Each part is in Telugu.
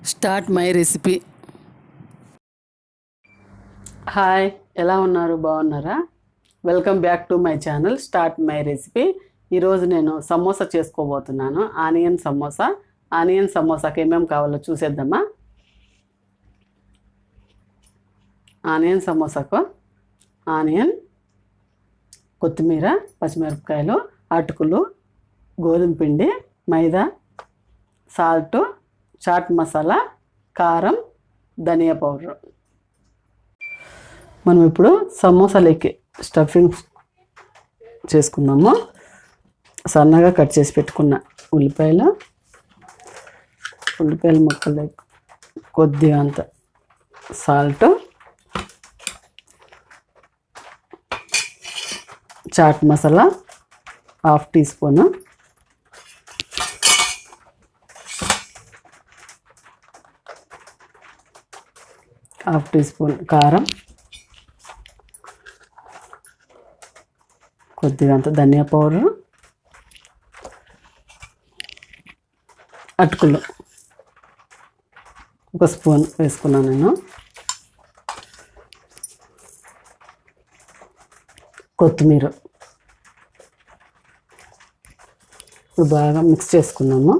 Start my recipe. హాయ్, ఎలా ఉన్నారు? బాగున్నారా? Welcome back to my channel start my recipe. ఈరోజు నేను సమోసా చేసుకోబోతున్నాను. ఆనియన్ సమోసాకి ఏమేమి కావాలో చూసేద్దామా. ఆనియన్ సమోసాకు ఆనియన్, కొత్తిమీర, పచ్చిమిరపకాయలు, అటుకులు, గోధుమ పిండి, మైదా, సాల్ట్, చాట్ మసాలా, కారం, ధనియా పౌడర్. మనం ఇప్పుడు సమోసాలకి స్టఫింగ్ చేసుకుందాము. సన్నగా కట్ చేసి పెట్టుకున్న ఉల్లిపాయలు ముక్కలు, కొద్దిగా అంత salt, chaat masala ½ teaspoon, ½ teaspoon కారం, కొద్దిగా అంత ధనియా పౌడర్, అటుకులు 1 స్పూన్ వేసుకున్నాను నేను, కొత్తిమీర. ఇప్పుడు బాగా మిక్స్ చేసుకున్నాము.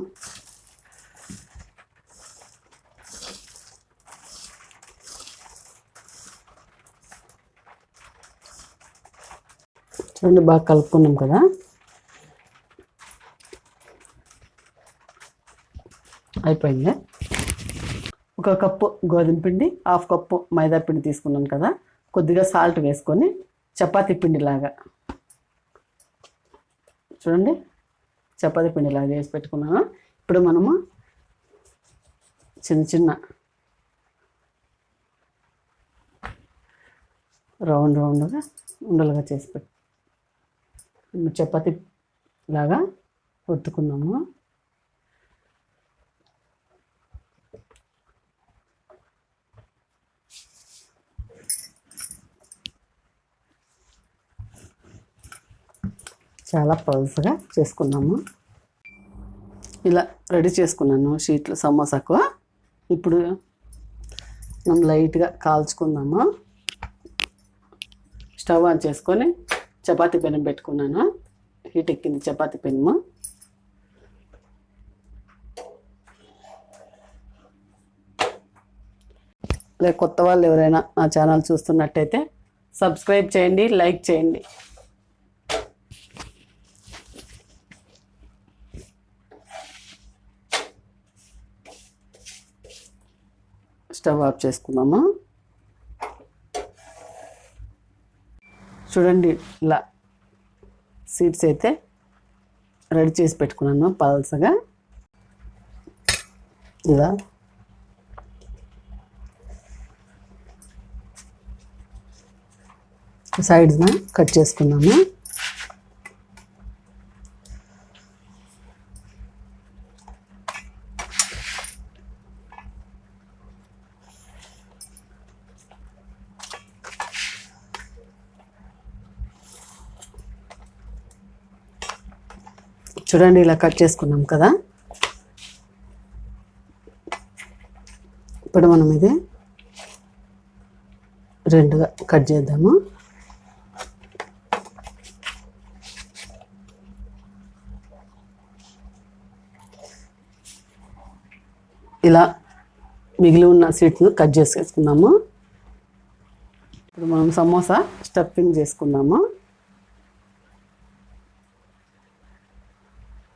చూడండి, బాగా కలుపుకున్నాం కదా. అయిపోయింది. 1 కప్పు గోధుమ పిండి, ½ కప్పు మైదా పిండి తీసుకున్నాను కదా. కొద్దిగా సాల్ట్ వేసుకొని చపాతీ పిండిలాగా, చూడండి, చపాతీ పిండిలాగా వేసి పెట్టుకున్నాను. ఇప్పుడు మనము చిన్న చిన్న రౌండ్గా ఉండలుగా చేసి చపాతీ లాగా ఒత్తుకున్నాము. చాలా పల్సగా చేసుకున్నాము. ఇలా రెడీ చేసుకున్నాను షీట్లు సమోసాకు. ఇప్పుడు మనం లైట్గా కాల్చుకుందాము. స్టవ్ ఆన్ చేసుకొని చపాతీ పెనం పెట్టుకున్నాను. హీట్ ఎక్కింది చపాతీ పెనము. లేక కొత్త వాళ్ళు ఎవరైనా నా ఛానల్ చూస్తున్నట్టయితే సబ్స్క్రైబ్ చేయండి, లైక్ చేయండి. స్టవ్ ఆఫ్ చేసుకున్నాము. చూడండి, ఇలా సీడ్స్ అయితే రెడీ చేసి పెట్టుకున్నాను పల్సగా. ఇలా సైడ్స్న కట్ చేసుకున్నాము. చూడండి, ఇలా కట్ చేసుకున్నాం కదా. ఇప్పుడు మనం ఇది 2గా కట్ చేద్దాము. ఇలా మిగిలి ఉన్న సీట్ను కట్ చేసేసుకున్నాము. ఇప్పుడు మనం సమోసా స్టఫింగ్ చేసుకుందాము.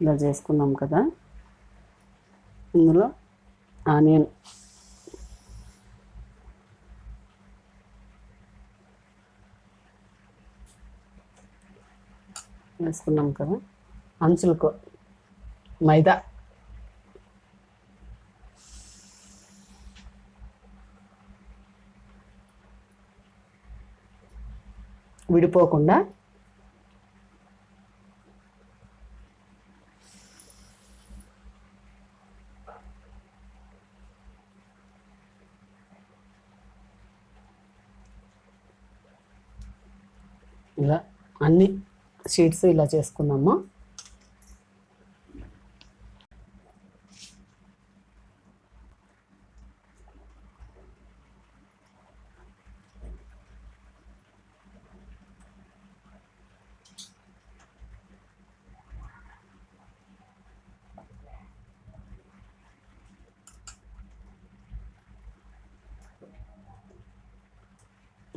ఇలా చేసుకున్నాం కదా. ఇందులో ఆనియన్ వేసుకున్నాం కదా. అంచులకు మైదా, విడిపోకుండా ఇలా అన్ని షీట్స్ ఇలా చేసుకున్నాము.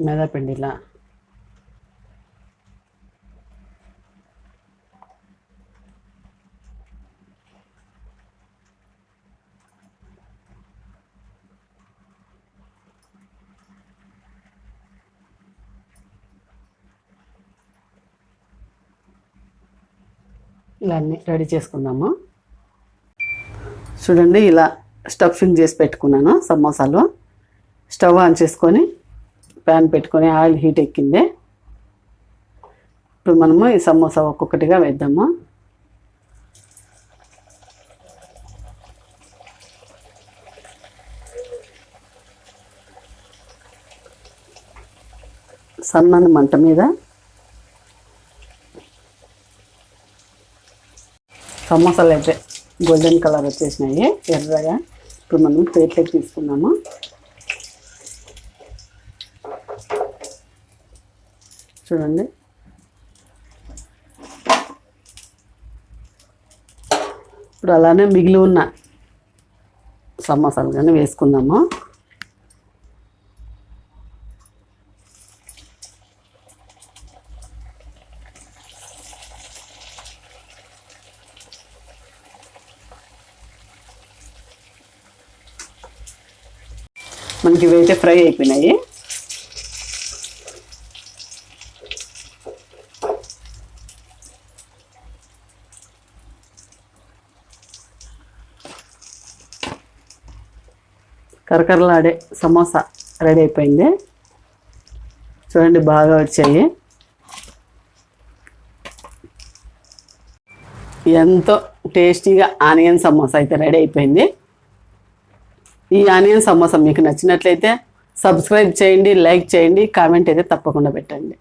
మైదాపిండి ఇలా ఇలా అన్నీ రెడీ చేసుకుందాము. చూడండి, ఇలా స్టఫింగ్ చేసి పెట్టుకున్నాను సమోసాలు. స్టవ్ ఆన్ చేసుకొని ప్యాన్ పెట్టుకొని ఆయిల్ హీట్ ఎక్కింది. ఇప్పుడు మనము ఈ సమోసా ఒక్కొక్కటిగా వేద్దాము. సన్నని మంట మీద సమోసాలు అయితే గోల్డెన్ కలర్ వచ్చేసినాయి ఎర్రగా. ఇప్పుడు మనం ప్లేట్లోకి తీసుకున్నాము. చూడండి, ఇప్పుడు అలానే మిగిలి ఉన్న సమోసాలు కానీ వేసుకుందాము. మనకి ఇవైతే ఫ్రై అయిపోయినాయి. కరకరలాడే సమోసా రెడీ అయిపోయింది. చూడండి, బాగా వచ్చాయి. ఎంతో టేస్టీగా ఆనియన్ సమోసా అయితే రెడీ అయిపోయింది. ఈ ఆనియన్ సమోసా మీకు నచ్చినట్లయితే సబ్స్క్రైబ్ చేయండి, లైక్ చేయండి, కామెంట్ అయితే తప్పకుండా పెట్టండి.